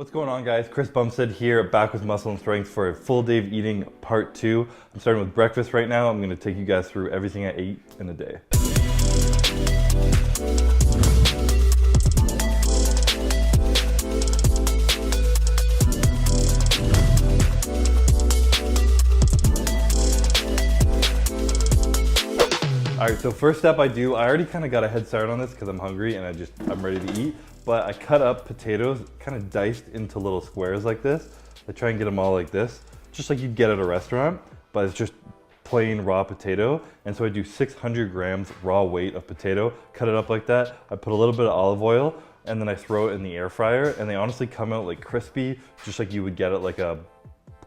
What's going on, guys? Chris Bumstead here, back with Muscle and Strength for a full day of eating part 2. I'm starting with breakfast right now. I'm going to take you guys through everything I ate in a day. All right, so first step I already kind of got a head start on this because I'm hungry and I'm ready to eat. But I cut up potatoes, kind of diced into little squares like this. I try and get them all like this, just like you'd get at a restaurant, but it's just plain raw potato. And so I do 600 grams raw weight of potato, cut it up like that. I put a little bit of olive oil and then I throw it in the air fryer, and they honestly come out like crispy, just like you would get at like a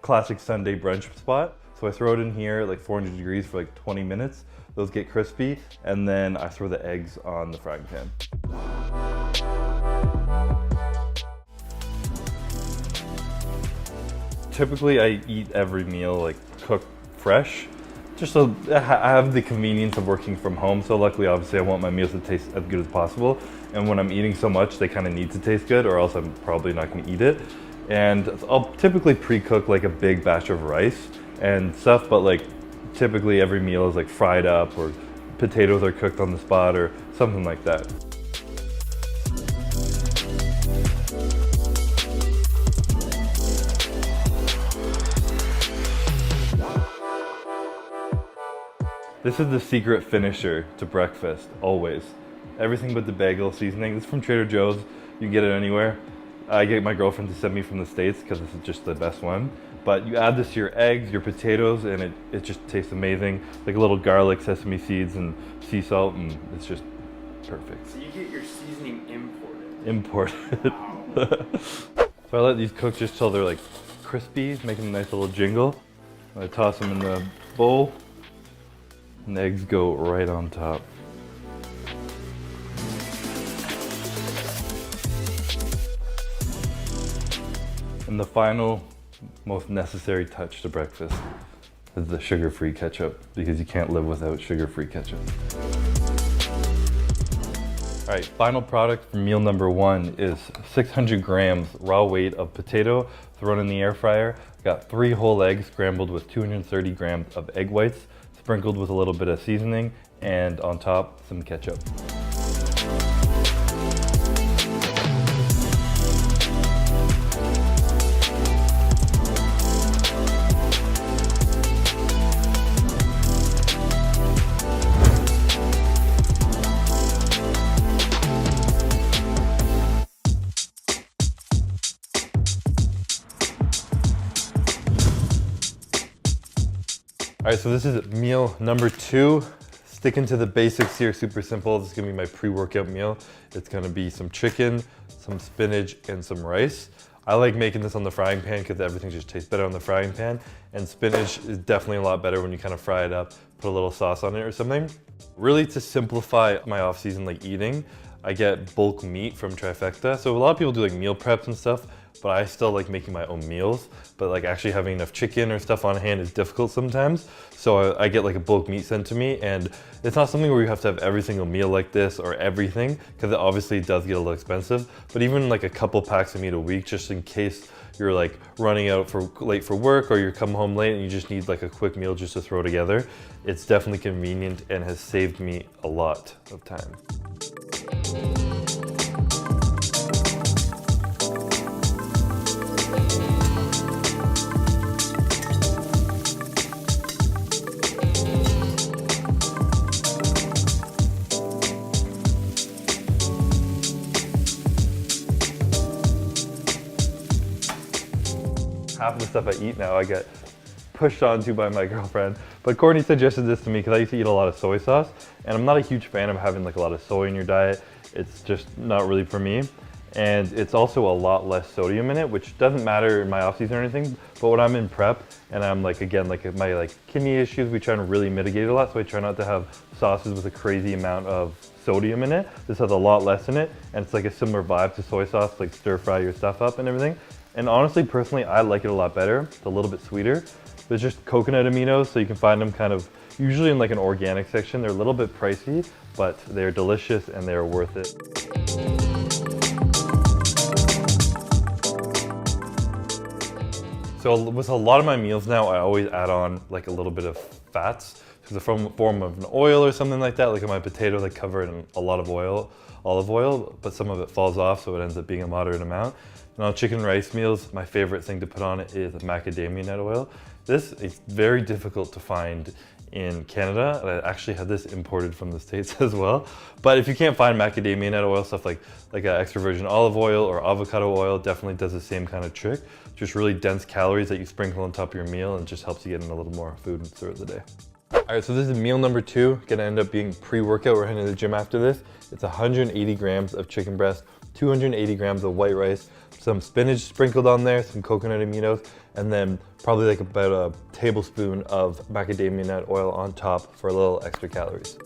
classic Sunday brunch spot. So I throw it in here at like 400 degrees for like 20 minutes. Those get crispy, and then I throw the eggs on the frying pan. Typically I eat every meal like cooked fresh, just so I have the convenience of working from home. So luckily, obviously, I want my meals to taste as good as possible. And when I'm eating so much, they kind of need to taste good, or else I'm probably not gonna eat it. And I'll typically pre-cook like a big batch of rice and stuff, but like typically every meal is like fried up, or potatoes are cooked on the spot, or something like that. This is the secret finisher to breakfast, always. Everything but the bagel seasoning. This is from Trader Joe's. You can get it anywhere. I get my girlfriend to send me from the States because this is just the best one. But you add this to your eggs, your potatoes, and it just tastes amazing. Like a little garlic, sesame seeds, and sea salt, and it's just perfect. So you get your seasoning imported? Imported. Wow. So I let these cook just till they're like crispy, making a nice little jingle. I toss them in the bowl. And the eggs go right on top. And the final, most necessary touch to breakfast is the sugar-free ketchup, because you can't live without sugar-free ketchup. All right, final product for meal number 1 is 600 grams raw weight of potato thrown in the air fryer. Got 3 whole eggs scrambled with 230 grams of egg whites, sprinkled with a little bit of seasoning, and on top, some ketchup. All right, so this is meal number 2. Sticking to the basics here, super simple. This is gonna be my pre-workout meal. It's gonna be some chicken, some spinach, and some rice. I like making this on the frying pan because everything just tastes better on the frying pan. And spinach is definitely a lot better when you kind of fry it up, put a little sauce on it or something. Really, to simplify my off-season like eating, I get bulk meat from Trifecta. So a lot of people do like meal preps and stuff, but I still like making my own meals. But like actually having enough chicken or stuff on hand is difficult sometimes. So I get like a bulk meat sent to me, and it's not something where you have to have every single meal like this or everything, because it obviously does get a little expensive. But even like a couple packs of meat a week, just in case you're like running out late for work, or you're coming home late and you just need like a quick meal just to throw together, it's definitely convenient and has saved me a lot of time. Half of the stuff I eat now I get pushed onto by my girlfriend. But Courtney suggested this to me because I used to eat a lot of soy sauce, and I'm not a huge fan of having like a lot of soy in your diet. It's just not really for me. And it's also a lot less sodium in it, which doesn't matter in my off season or anything. But when I'm in prep and I'm like, again, like my like kidney issues, we try to really mitigate a lot. So I try not to have sauces with a crazy amount of sodium in it. This has a lot less in it, and it's like a similar vibe to soy sauce, like stir fry your stuff up and everything. And honestly, personally, I like it a lot better. It's a little bit sweeter. There's just coconut aminos, so you can find them kind of usually in like an organic section. They're a little bit pricey, but they're delicious and they're worth it. So with a lot of my meals now, I always add on like a little bit of fats. So the form of an oil or something like that. Like on my potatoes, I cover it in a lot of oil, olive oil, but some of it falls off, so it ends up being a moderate amount. And on chicken rice meals, my favorite thing to put on it is macadamia nut oil. This is very difficult to find in Canada, and I actually had this imported from the States as well. But if you can't find macadamia nut oil, stuff like an extra virgin olive oil or avocado oil definitely does the same kind of trick. Just really dense calories that you sprinkle on top of your meal and just helps you get in a little more food throughout the day. All right, so this is meal number 2. Gonna end up being pre-workout. We're heading to the gym after this. It's 180 grams of chicken breast, 280 grams of white rice, some spinach sprinkled on there, some coconut aminos, and then probably like about a tablespoon of macadamia nut oil on top for a little extra calories.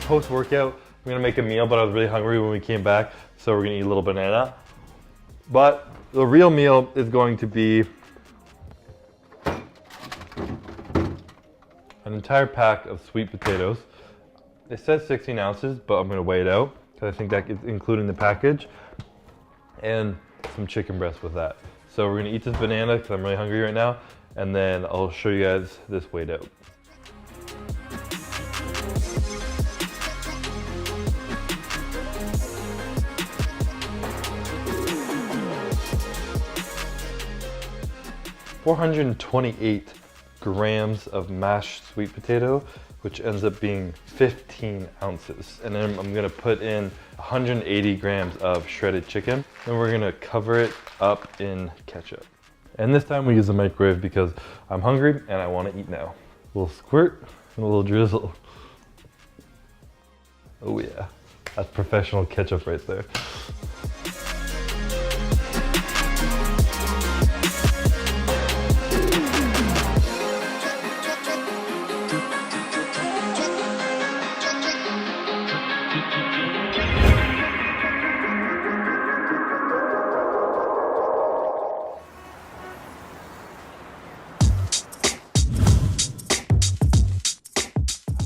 Post-workout, I'm gonna make a meal, but I was really hungry when we came back, so we're gonna eat a little banana. But the real meal is going to be an entire pack of sweet potatoes. It says 16 ounces, but I'm gonna weigh it out, because I think that is including the package, and some chicken breast with that. So we're gonna eat this banana, because I'm really hungry right now, and then I'll show you guys this weighed out. $428 grams of mashed sweet potato, which ends up being 15 ounces. And then I'm gonna put in 180 grams of shredded chicken, and we're gonna cover it up in ketchup. And this time we use the microwave because I'm hungry and I wanna eat now. A little squirt and a little drizzle. Oh yeah, that's professional ketchup right there.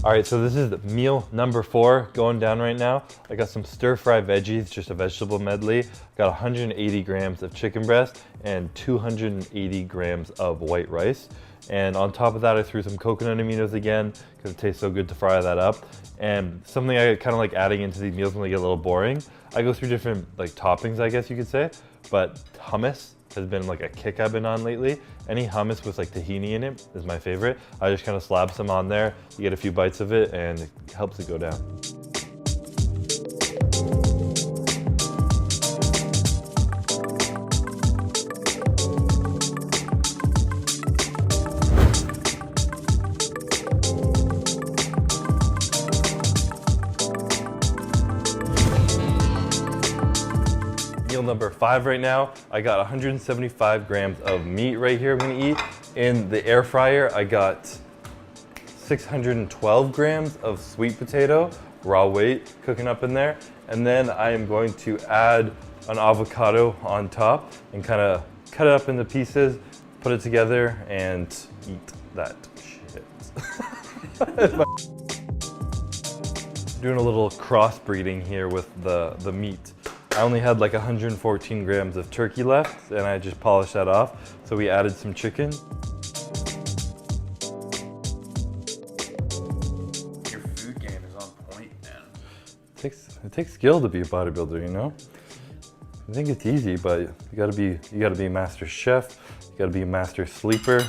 All right, so this is meal number 4 going down right now. I got some stir-fry veggies, just a vegetable medley. Got 180 grams of chicken breast and 280 grams of white rice. And on top of that, I threw some coconut aminos again because it tastes so good to fry that up. And something I kind of like adding into these meals when they get a little boring. I go through different like toppings, I guess you could say, but hummus has been like a kick I've been on lately. Any hummus with like tahini in it is my favorite. I just kind of slap some on there, you get a few bites of it, and it helps it go down. Meal number 5 right now. I got 175 grams of meat right here I'm gonna eat. In the air fryer, I got 612 grams of sweet potato, raw weight, cooking up in there. And then I am going to add an avocado on top and kind of cut it up into pieces, put it together, and eat that shit. Doing a little crossbreeding here with the meat. I only had like 114 grams of turkey left, and I just polished that off. So we added some chicken. Your food game is on point, man. It takes skill to be a bodybuilder, you know? I think it's easy, but you gotta be a master chef, you gotta be a master sleeper,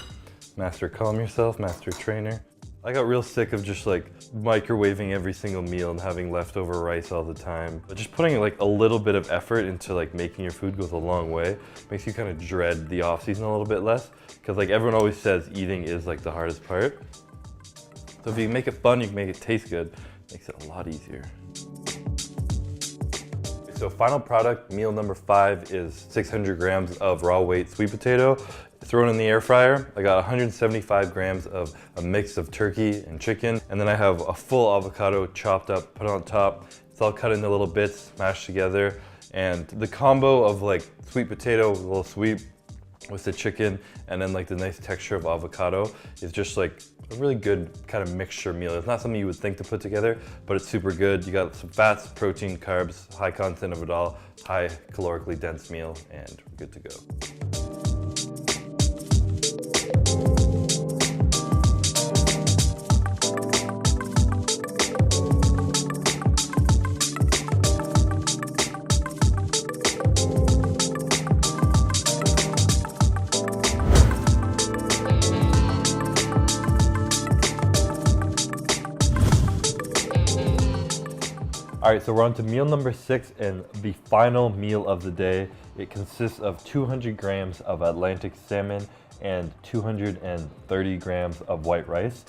master calm yourself, master trainer. I got real sick of just like microwaving every single meal and having leftover rice all the time. But just putting like a little bit of effort into like making your food goes a long way. Makes you kind of dread the off season a little bit less. Cause like everyone always says eating is like the hardest part. So if you make it fun, you can make it taste good. Makes it a lot easier. So final product, meal number 5 is 600 grams of raw weight sweet potato. Thrown in the air fryer. I got 175 grams of a mix of turkey and chicken. And then I have a full avocado chopped up, put on top. It's all cut into little bits, mashed together. And the combo of like sweet potato, a little sweet, with the chicken, and then like the nice texture of avocado is just like a really good kind of mixture meal. It's not something you would think to put together, but it's super good. You got some fats, protein, carbs, high content of it all, high calorically dense meal, and we're good to go. All right, so we're on to meal number 6 and the final meal of the day. It consists of 200 grams of Atlantic salmon and 230 grams of white rice.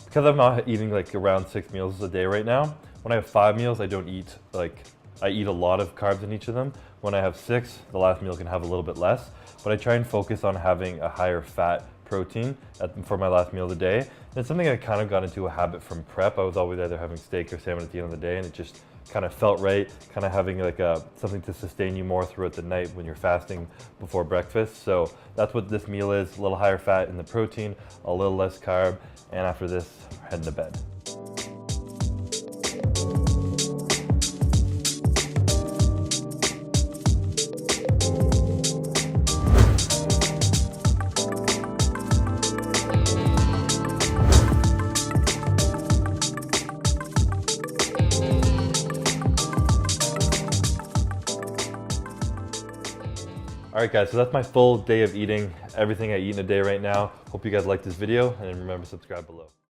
Because I'm not eating like around 6 meals a day right now, when I have 5 meals, I don't eat I eat a lot of carbs in each of them. When I have 6, the last meal can have a little bit less, but I try and focus on having a higher fat protein for my last meal of the day. And it's something I kind of got into a habit from prep. I was always either having steak or salmon at the end of the day, and it just kind of felt right, kind of having like something to sustain you more throughout the night when you're fasting before breakfast. So that's what this meal is, a little higher fat in the protein, a little less carb, and after this, we're heading to bed. All right guys, so that's my full day of eating, everything I eat in a day right now. Hope you guys like this video, and remember to subscribe below.